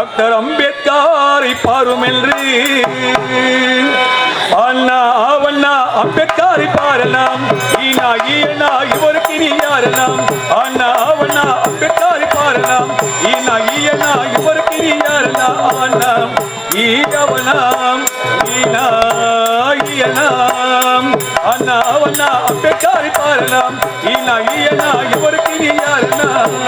Doctor அம்பேத்கரை பாருமென்று அண்ணா அவண்ணா அம்பேத்கரை பாரலாம் ஈனா ஈயனா இவருக்கு நீ யாரலாம் அண்ணா அவண்ணா அம்பேத்கரை பாரலாம் ஈனா ஈயனா இவருக்கு நீ யாரலாம் அண்ணா ஈயவனாம் ஈனா ஈயனாம் அண்ணா அவண்ணா அம்பேத்கரை பாரலாம் ஈனா ஈயனா இவருக்கு நீ யாரலாம்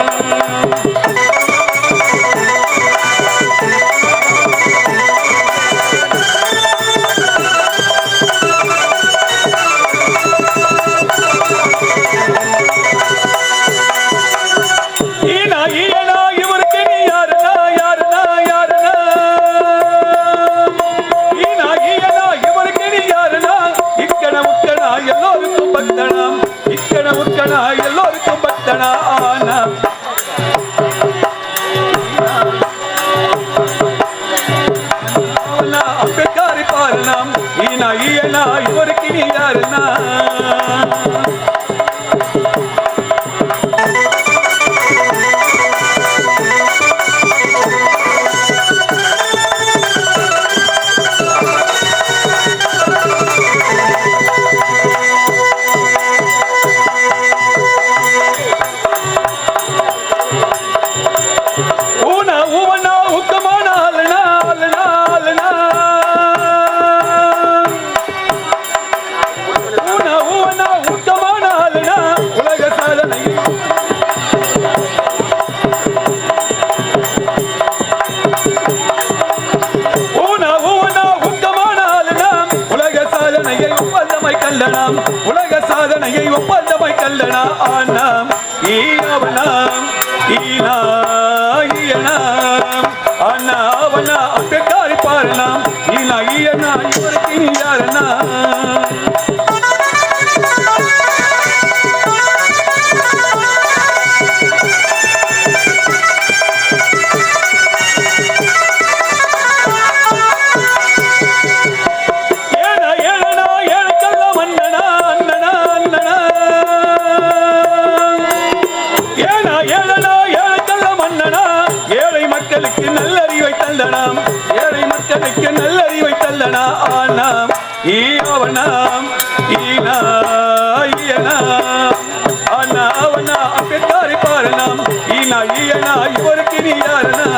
எல்லோருக்கும் பக்தனா ஆனாம் அம்பேத்கரை பாரலாம் ஈனா ஈயனா இவருக்கு நீ யாருனா உலக சாதனையை ஒப்பந்தமாய் கல்லனாம் ஆனாம் ஈனவனாம் ஈனா ஈயனாம் அண்ணா அவனா அம்பேத்கரை பாரலாம் ஈனா ஈயனா இவருக்கு நீ யாரனா ஏழை மக்களுக்கு நல்லறிவை தல்லனா ஆனாம் ஈவனாம் ஈனா ஈயனாம் அண்ணா அவனா அம்பேத்கரை பாரலாம் ஈனா ஈயனா இவருக்கு நீ யாரனா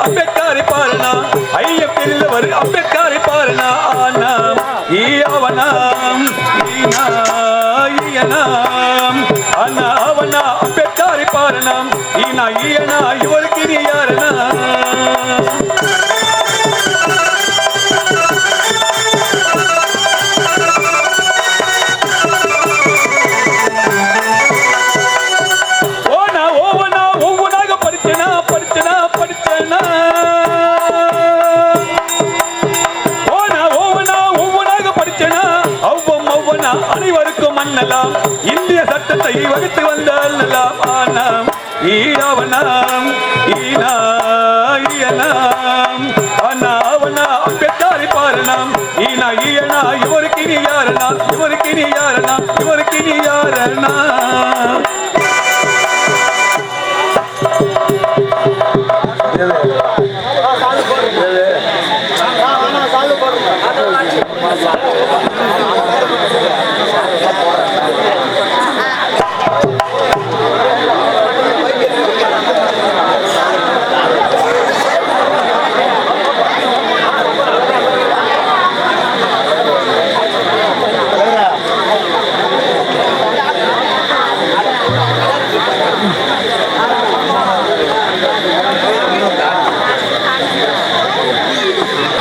அம்பேத்கரை பாரனா ஐயம் தெரிந்தவர் அம்பேத்கரை பாரனா ஆனாம் ஈவனாம் ஈனா ஈயனாம் அண்ணா அவனா அம்பேத்கரை பாரலாம் ஈனா ஈயனா இவருக்கு நீ யாரனா அனைவருக்கும் மன்னலாம் இந்திய சட்டத்தை வகுத்து வந்தால் ஆனாம் ஈவனாம் ஈனா ஈயனாம் அண்ணா அவனா அம்பேத்கரை பாரலாம் ஈனா ஈயனா இவருக்கு நீ யாரனா இவருக்கு நீ யாரனா இவருக்கு நீ யாரனா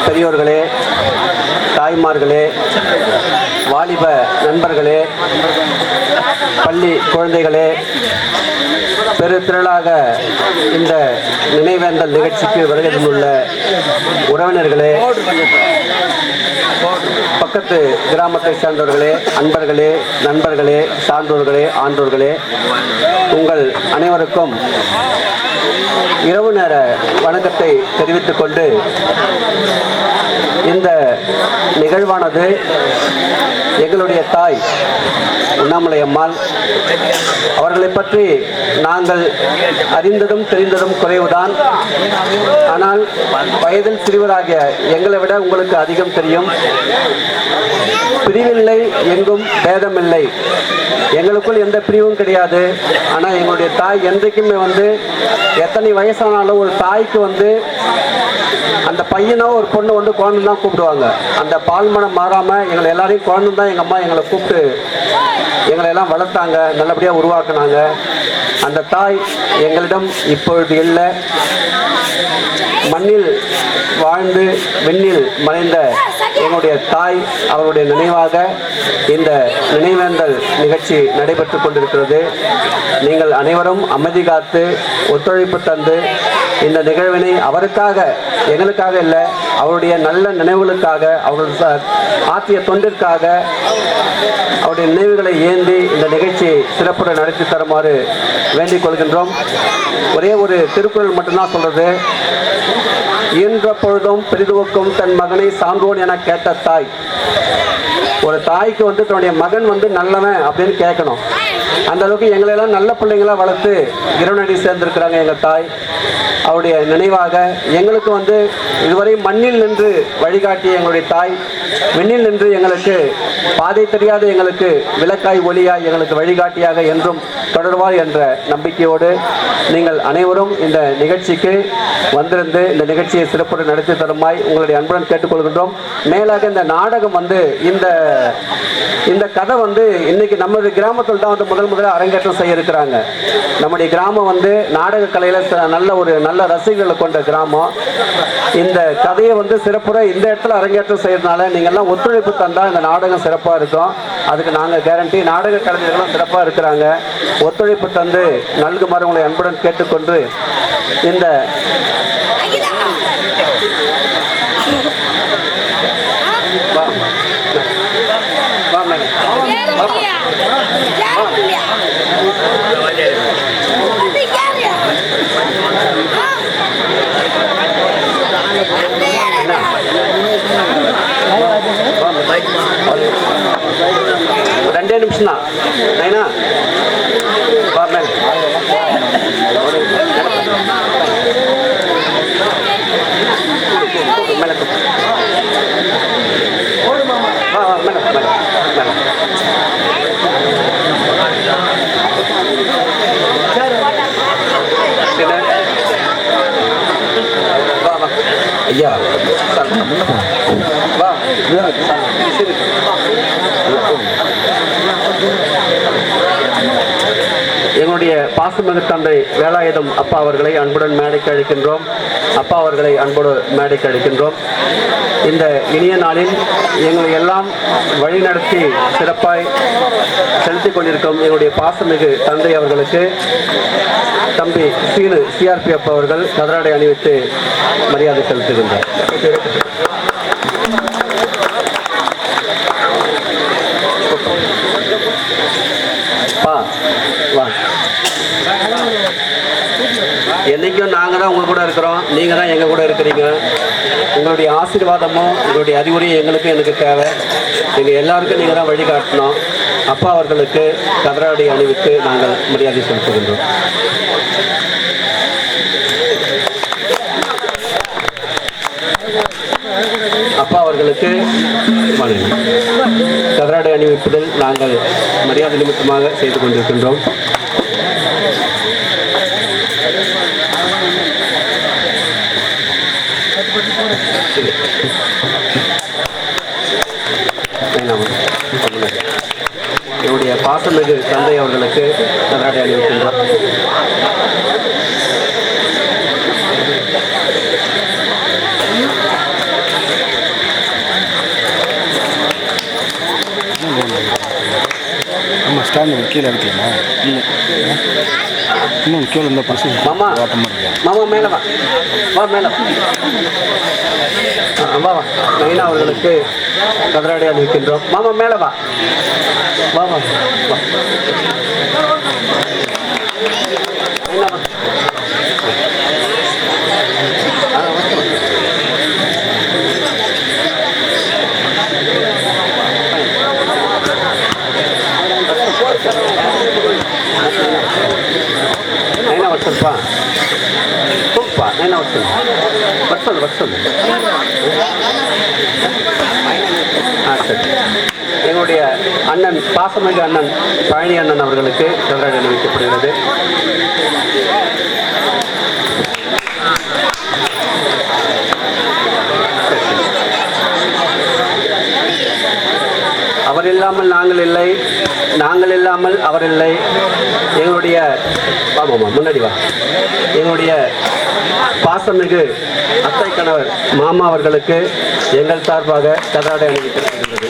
பெரியோர்களே, தாய்மார்களே, வாலிப நண்பர்களே, பள்ளி குழந்தைகளே, பெருத்திரளாக இந்த நினைவேந்தல் நிகழ்ச்சிக்கு வருகை தந்துள்ள உறவினர்களே, பக்கத்து கிராமத்தை சேர்ந்தவர்களே, அன்பர்களே, நண்பர்களே, சான்றோர்களே, ஆன்றோர்களே, உங்கள் அனைவருக்கும் இரவு நேர வணக்கத்தை தெரிவித்துக் கொண்டு இந்த நிகழ்வானது எங்களுடைய தாய் உண்ணாமலை அம்மாள் அவர்களை பற்றி நாங்கள் அறிந்ததும் தெரிந்ததும் குறைவுதான். ஆனால் வயதில் சிறியவராகிய எங்களை விட உங்களுக்கு அதிகம் தெரியும். பிரிவில்லை, எங்கும் பேதமில்லை, எங்களுக்குள் எந்த பிரிவும் கிடையாது. ஆனால் எங்களுடைய தாய் என்றைக்குமே எத்தனை வயசானாலும் ஒரு தாய்க்கு அந்த பையனோ ஒரு பொண்ணு குழந்தை தான் கூப்பிடுவாங்க. அந்த பால் மனம் மாறாமல் எங்களை எல்லாரையும் குழந்தை தான் எங்கள் அம்மா எங்களை கூப்பிட்டு எங்களை எல்லாம் வளர்த்தாங்க, நல்லபடியாக உருவாக்குனாங்க. அந்த தாய் எங்களிடம் இப்பொழுது இல்லை. மண்ணில் வாழ்ந்து விண்ணில் மறைந்த எங்களுடைய தாய் அவருடைய நினைவாக இந்த நினைவேந்தல் நிகழ்ச்சி நடைபெற்று கொண்டிருக்கிறது. நீங்கள் அனைவரும் அமைதி காத்து ஒத்துழைப்பு தந்து இந்த நிகழ்வினை அவருக்காக, எங்களுக்காக இல்லை, அவருடைய நல்ல நினைவுகளுக்காக, அவருடைய ஆற்றிய தொண்டிற்காக, அவருடைய நினைவுகளை ஏந்தி இந்த நிகழ்ச்சியை சிறப்புற நடத்தி தருமாறு வேண்டிக் கொள்கின்றோம். ஒரே ஒரு திருக்குறள் மட்டும்தான் சொல்றது. இயன்ற பொழுதும் பெரிதுவக்கும் தன் மகனை சான்றோன் என கேட்ட தாய். ஒரு தாய்க்கு தன்னுடைய மகன் நல்லவன் அப்படின்னு கேட்கணும். அந்த அளவுக்கு எங்களெல்லாம் நல்ல பிள்ளைங்களா வளர்த்து இறைவனடி சேர்ந்திருக்கிறாங்க எங்கள் தாய். அவருடைய நினைவாக எங்களுக்கு இதுவரை மண்ணில் நின்று வழிகாட்டிய எங்களுடைய தாய் விண்ணில் நின்று எங்களுக்கு பாதை தெரியாத எங்களுக்கு விளக்காய் ஒளியாய் எங்களுக்கு வழிகாட்டியாக என்றும் தொடர்வார் என்ற நம்பிக்கையோடு நீங்கள் அனைவரும் இந்த நிகழ்ச்சிக்கு வந்திருந்து இந்த நிகழ்ச்சியை சிறப்புடன் நடத்தி தருமாய் உங்களுடைய அன்புடன் கேட்டுக்கொள்கின்றோம். மேலாக இந்த நாடகம் இந்த கதை இன்னைக்கு நம்மளுடைய கிராமத்தில் தான் முதல்ல அரங்கேற்றம் செய்ய இருக்கிறாங்க. நம்முடைய கிராமம் நாடக கலையில நல்ல ரசிகர்களை கொண்ட கிராமம். இந்த கதையை சிறப்புற இந்த இடத்துல அரங்கேற்றம் செய்யறதுனால நீங்க எல்லாம் ஒத்துழைப்பு தந்தா இந்த நாடகம் சிறப்பா இருக்கும். அதுக்கு நாங்க கேரண்டி. நாடக கலைஞர்களும் சிறப்பா இருக்கிறாங்க. ஒத்துழைப்பு தந்து நல்குமாறு உங்களை அன்புடன் கேட்டுக்கொண்டு இந்த ரெண்டே நிமிஷம் தான் நைனா ஐயா வா. எங்களுடைய பாசமிகு தந்தை வேலாயுதம் அப்பா அவர்களை அன்புடன் மேடைக்கு அழைக்கின்றோம். அப்பா அவர்களை அன்போடு மேடைக்கு அழைக்கின்றோம். இந்த இனிய நாளில் எங்களை எல்லாம் வழிநடத்தி சிறப்பாய் செலுத்திக் கொண்டிருக்கும் எங்களுடைய பாசமிகு தந்தை அவர்களுக்கு தம்பி சீனு சிஆர்பிஎஃப் அவர்கள் கதராடை அணிவித்து மரியாதை செலுத்துகின்றார். என்னைக்கும் நாங்கள் தான் உங்க கூட இருக்கிறோம், நீங்க தான் எங்க கூட இருக்கிறீங்க. உங்களுடைய ஆசீர்வாதமும் உங்களுடைய அறிவுரையும் எனக்கு தேவை. எங்க எல்லாருக்கும் நீங்க தான் வழிகாட்டணும். அப்பா அவர்களுக்கு கதராடை அணிவித்து நாங்கள் மரியாதை செலுத்துகின்றோம். அப்பா அவர்களுக்கு கதராடை அணிவிப்பதில் நாங்கள் மரியாதை நிமித்தமாக செய்து கொண்டிருக்கின்றோம். என்னுடைய பாசமிகு தந்தை அவர்களுக்கு கதராடை அணிவிக்கின்றோம். ஸ்டாண்ட் கீழே எடுக்கலாமா? இல்லை இன்னும் கீழே இருந்தால் பசங்க மாமா ஓட்டமாக மாமா மேலே வா, வா மேலே வா, வா நைனா அவர்களுக்கு கதராடை அணிவிக்கின்றோம். மாமா மேலே வா, வா வா வா நைனா வா. நைனா வச்சுப்பா, கூப்பா நைனா வச்சு வச்சு. சரி, எங்களுடைய அண்ணன் பாசமிகு அண்ணன் பழனி அண்ணன் அவர்களுக்கு கதராடை அணிவிக்கப்படுகிறது. அவர் இல்லாமல் நாங்கள் இல்லை, நாங்கள் இல்லாமல் அவர் இல்லை. எங்களுடைய வாமாமா முன்னாடி வா. எங்களுடைய பாசமிகு அத்தை கணவர் மாமா அவர்களுக்கு எங்கள் சார்பாக கதராடை அணிவிக்கப்படுகிறது.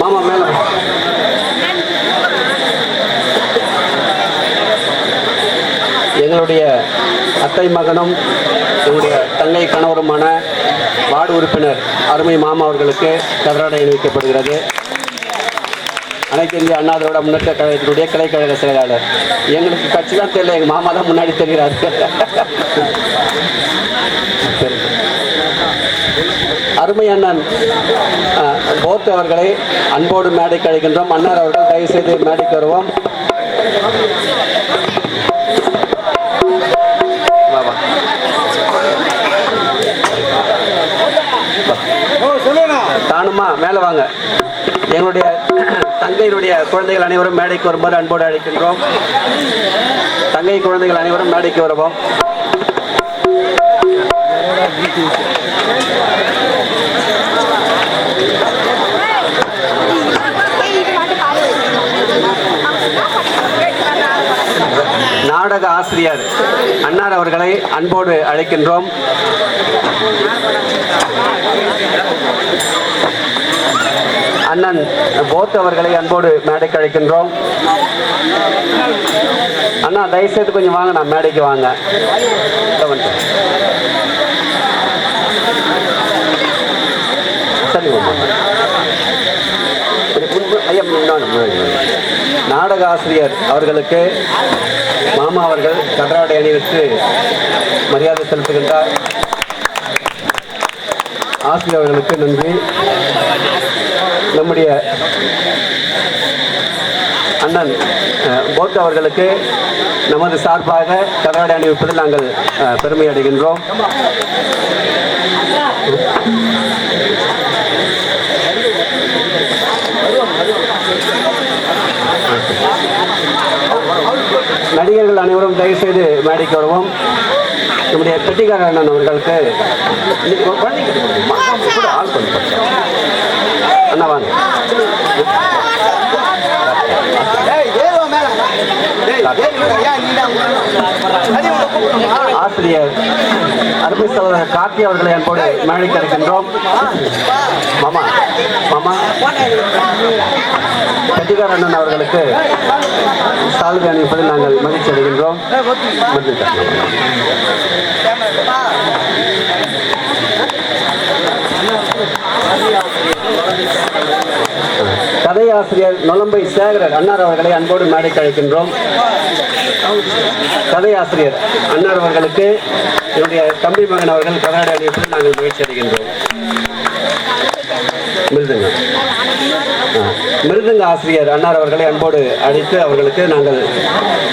மாமா மேல எங்களுடைய அத்தை மகனும் எங்களுடைய தங்கை கணவருமான வார்டு உறுப்பினர் அருமை மாமா அவர்களுக்கு கதராடை அணிவிக்கப்படுகிறது. அனைத்து இந்திய அண்ணா திராவிட முன்னேற்ற கழகத்தினுடைய கிளைக்கழக செயலாளர். எங்களுக்கு கட்சி தான் தெரியல, எங்கள் மாமா தான் முன்னாடி தெரிகிறார். அருமை அண்ணன் போத் அவர்களை அன்போடு மேடைக்கு அழைக்கின்றோம். அண்ணார் அவர்கள் தயவு செய்து மேடைக்கு வருவோம். தானுமா மேலே வாங்க. எங்களுடைய தங்கையினுடைய குழந்தைகள் அனைவரும் மேடைக்கு வருமாறு அன்போடு அழைக்கின்றோம். தங்கை குழந்தைகள் அனைவரும் மேடைக்கு வருவோம். நாடக ஆசிரியர் அன்னார் அவர்களை அன்போடு அழைக்கின்றோம். அண்ணன் போத் அவர்களை அன்போடு மேடைக்கு அழைக்கின்றோம். அண்ணா தயவுசெய்து கொஞ்சம் வாங்க, நான் மேடைக்கு வாங்க. சரி ஐயா, நாடக ஆசிரியர் அவர்களுக்கு மாமா அவர்கள் கதராடை அணிவித்து மரியாதை செலுத்துகின்றார். ஆசிரியர் அவர்களுக்கு நன்றி. நம்முடைய அண்ணன் போத் அவர்களுக்கு நமது சார்பாக கதராடை அணிவிப்பதில் நாங்கள் பெருமை அடைகின்றோம். நடிகர்கள் அனைவரும் தயவு செய்து மேடைக்கு வருவோம். நம்முடைய கெட்டிக்கார அண்ணன் அவர்களுக்கு ஆள் பண்ண அண்ணா வாங்க. ஆசிரியர் அருமை சகோதரர் கார்த்தி அவர்களை அன்போடு மேடைக்கு அழைக்கின்றோம். மாமா மாமா கட்டிகார் அண்ணன் அவர்களுக்கு சால்வை அணிவிப்பதில் நாங்கள் மகிழ்ச்சி அடைகின்றோம். கதையாசிரியர் நொலம்பை சேகரர் அன்னார் அவர்களை அன்போடு மேடைக்கு அழைக்கின்றோம். கதையாசிரியர் அன்னார் அவர்களுக்கு என்னுடைய தம்பி மகன் அவர்கள் கதராடை அணிவிப்பதில் நாங்கள் மகிழ்ச்சி அடைகின்றோம். மிருதங்க ஆசிரியர் அன்னார் அவர்களை அன்போடு அழைத்து அவர்களுக்கு நாங்கள்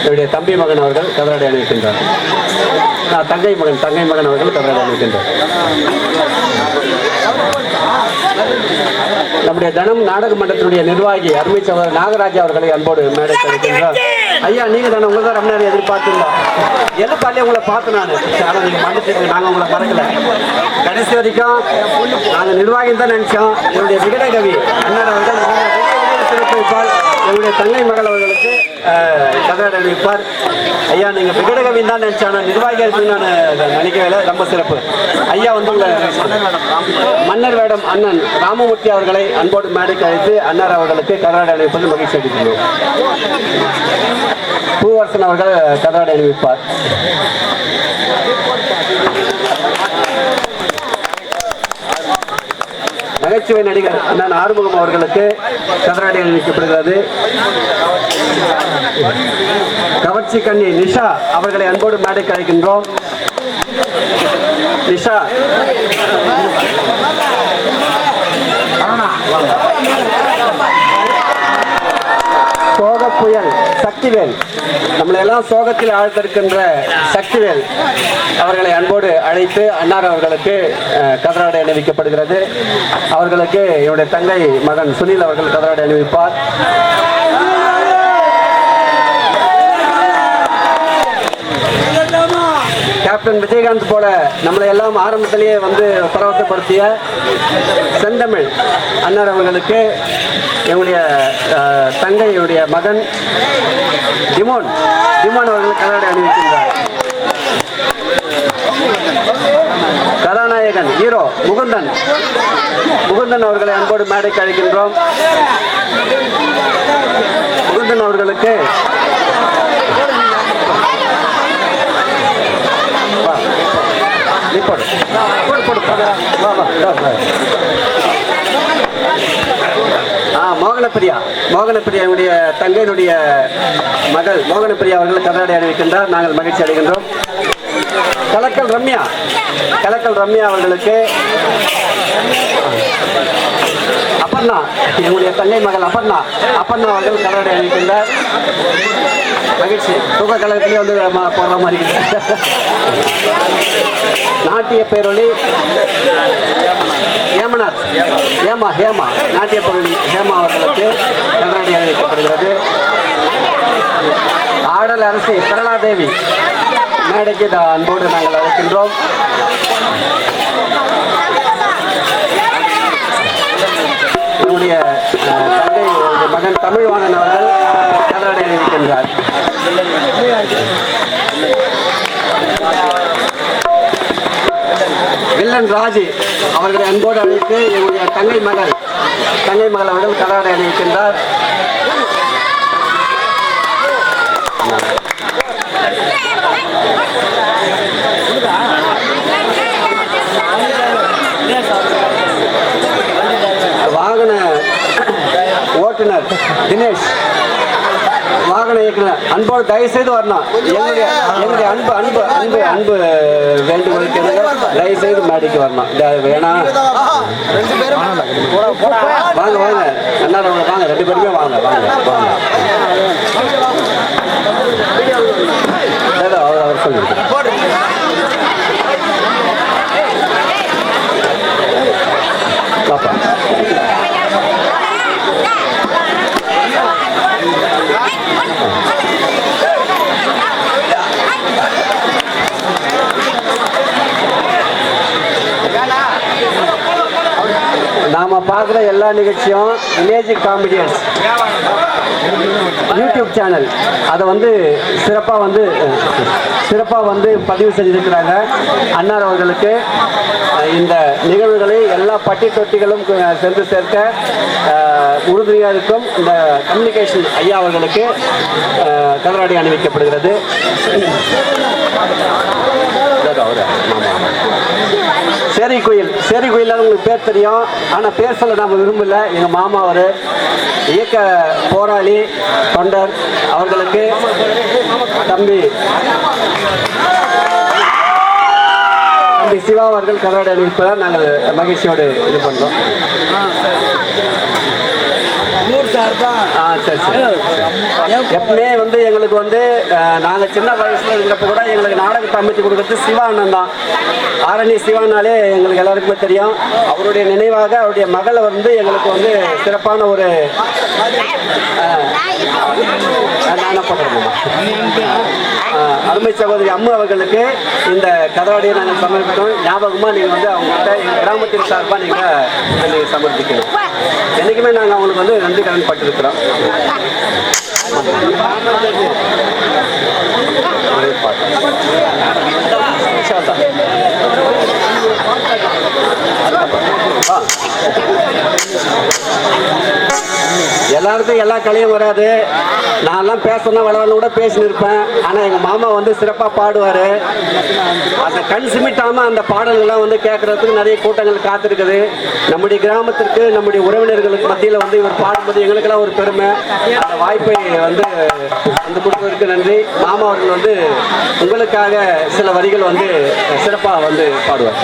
என்னுடைய தம்பி மகன் அவர்கள் கதராடை அணிவிக்கின்றார். தங்கை மகன் அவர்கள் கதராடை அணிவிக்கின்றார். நம்முடைய தனம் நாடக மன்றத்தினுடைய நிர்வாகி அருமை சகோதரர் நாகராஜா அவர்களை அன்போடு மேடை கிடைக்கின்றார். ஐயா, நீங்க தானே உங்களை தான் ரொம்ப நேரம் எதிர்பார்த்துருந்தோம். எதிர்பார்த்தே உங்களை பார்த்து நான் ஆனால் நீங்கள் மன்னிச்சுங்க, நாங்கள் உங்களை மறக்கல. கடைசி வரைக்கும் நாங்கள் நிர்வாகி தான் நினைச்சோம். என்னுடைய விகடகவி அண்ணன் அவர்கள் சிறப்பு வைப்பார். என்னுடைய தங்கை மகள் அவர்களுக்கு கதவை அறிவிப்பார். ஐயா, நீங்கள் விகடகவின்னு தான் நினைச்சோம், நிர்வாகியாக இருக்குன்னு நான் நினைக்கவே. ரொம்ப சிறப்பு. ஐயா வந்து மன்னர் வேடம் அண்ணன் ராமமூர்த்தி அவர்களை அன்போடு மேடைக்கு அழைத்து அன்னார் அவர்களுக்கு கதராடை அணிவிப்பது மகிழ்ச்சி அளிக்கிறோம். பூவரசன் அவர்கள் கதராடை அணிவிப்பார். நகைச்சுவை நடிகர் அண்ணன் ஆறுமுகம் அவர்களுக்கு கதராடை அணிவிக்கப்படுகிறது. கவர்ச்சி கண்ணி நிஷா அவர்களை அன்போடு மேடைக்கு அழைக்கின்றோம். நிஷா சோக புயல் சக்திவேல், நம்மளை எல்லாம் சோகத்தில் ஆழ்த்திருக்கின்ற சக்திவேல் அவர்களை அன்போடு அழைத்து அன்னார் அவர்களுக்கு கதராடை அணிவிக்கப்படுகிறது. அவர்களுக்கு என்னுடைய தங்கை மகன் சுனில் அவர்கள் கதராடை அணிவிப்பார். கேப்டன் விஜயகாந்த் போல நம்மளை எல்லாம் ஆரம்பத்திலேயே வந்து பரவசப்படுத்திய செந்தமிழ் அண்ணர் அவர்களுக்கு என்னுடைய தங்கையுடைய மகன் டிமோன் அவர்கள் கதராடை அணிவிக்கின்றார். கதாநாயகன் ஹீரோ முகுந்தன் அவர்களை அன்போடு மேடைக்கு அழைக்கின்றோம். முகுந்தன் அவர்களுக்கு மோகனப்பிரியாவுடைய தங்கையினுடைய மகள் மோகனப்பிரியா அவர்கள் கதராடை அணிவிக்கின்றார். நாங்கள் மகிழ்ச்சி அடைகின்றோம். கலக்கல் ரம்யா அவர்களுக்கு அப்பர்ணா, என்னுடைய தங்கை மகள் அப்பர்ணா அவர்கள் கதராடை அணிவிக்கின்றார். மகிழ்ச்சி. தூக்க கழகத்திலே வந்து போடுற மாதிரி நாட்டிய பேரொழி ஹேமா நாட்டிய பேரொழி ஹேமா அவர்களுக்கு கதராடை அணிவிக்கப்படுகிறது. ஆடல் அரசி சரளாதேவி மேடைக்கு அன்போடு நாங்கள் அழைக்கின்றோம். என்னுடைய தந்தை மகன் தமிழ்வாணன் அவர்கள் கதராடை அணிவிக்கின்றார். வில்லன் ராஜி அவர்களை அன்போடு அழைத்து என்னுடைய தங்கை மகள் அவர்கள் கதராடை அணிவிக்கின்றார். வாகன ஓட்டுநர் தினேஷ், வாகன இயக்குனர் அன்போடு தயவு செய்து வரணும். என்னுடைய அன்பு வேண்டுகோளுக்கு தயவு செய்து மேடைக்கு வரணும். வேணாம், வாங்க அண்ணா வாங்க, 2 பேருமே வாங்க. அவர் சொல்லுங்க. பாப்பா நாம பார்க்குற எல்லா நிகழ்ச்சியும் வில்லேஜ் காமெடியன்ஸ் யூடியூப் சேனல் அதை வந்து சிறப்பாக வந்து பதிவு செஞ்சிருக்கிறாங்க. அன்னார் அவர்களுக்கு இந்த நிகழ்வுகளை எல்லா பட்டி தொட்டிகளும் சென்று சேர்க்க உறுதுணையாக இருக்கும் இந்த கம்யூனிகேஷன் ஐயா அவர்களுக்கு கதராடை அணிவிக்கப்படுகிறது. சேரி கோயில் உங்களுக்கு பேர் தெரியும், ஆனால் பேர் சொல்ல நாம் விரும்பல. எங்கள் மாமா அவர் இயக்க போராளி தொண்டர் அவர்களுக்கு தம்பி சிவா அவர்கள் கதராடை அணிவிப்பதால் நாங்கள் மகிழ்ச்சியோடு இது பண்ணுறோம். சரி எப்பவுமே வந்து எங்களுக்கு வந்து நாங்கள் சின்ன வயசுல இருக்கிறப்ப கூட எங்களுக்கு நாடகத்தை அமைச்சு கொடுக்கறது சிவா அண்ணன் தான். ஆரணி சிவானாலே எங்களுக்கு எல்லாருக்குமே தெரியும். அவருடைய நினைவாக அவருடைய மகளை வந்து எங்களுக்கு வந்து சிறப்பான ஒரு அருமை சகோதரி அம்மா அவர்களுக்கு இந்த கதவாடியை நாங்கள் சமர்ப்பித்தோம். ஞாபகமாக நீங்கள் வந்து அவங்ககிட்ட எங்கள் கிராமத்தின் சார்பாக நீங்கள் சமர்ப்பிக்கணும். என்றைக்குமே நாங்கள் அவங்களுக்கு வந்து நன்றி கடன் பட்டிருக்கிறோம். எல்லாருக்கும் எல்லா கலையும் வராது. நான்லாம் பேசணும்னா வளவன்னு கூட பேசின்னு இருப்பேன். ஆனால் எங்கள் மாமா வந்து சிறப்பாக பாடுவார். அந்த கண் சிமிட்டாமல் அந்த பாடல்கள்லாம் வந்து கேட்குறதுக்கு நிறைய கூட்டங்கள் காத்திருக்குது. நம்முடைய கிராமத்திற்கு நம்முடைய உறவினர்களுக்கு மத்தியில் வந்து இவர் பாடும்போது எங்களுக்கெல்லாம் ஒரு பெருமை. அந்த வாய்ப்பை வந்து கொடுத்ததற்கு நன்றி. மாமா அவர்கள் வந்து உங்களுக்காக சில வரிகள் வந்து சிறப்பாக வந்து பாடுவார்.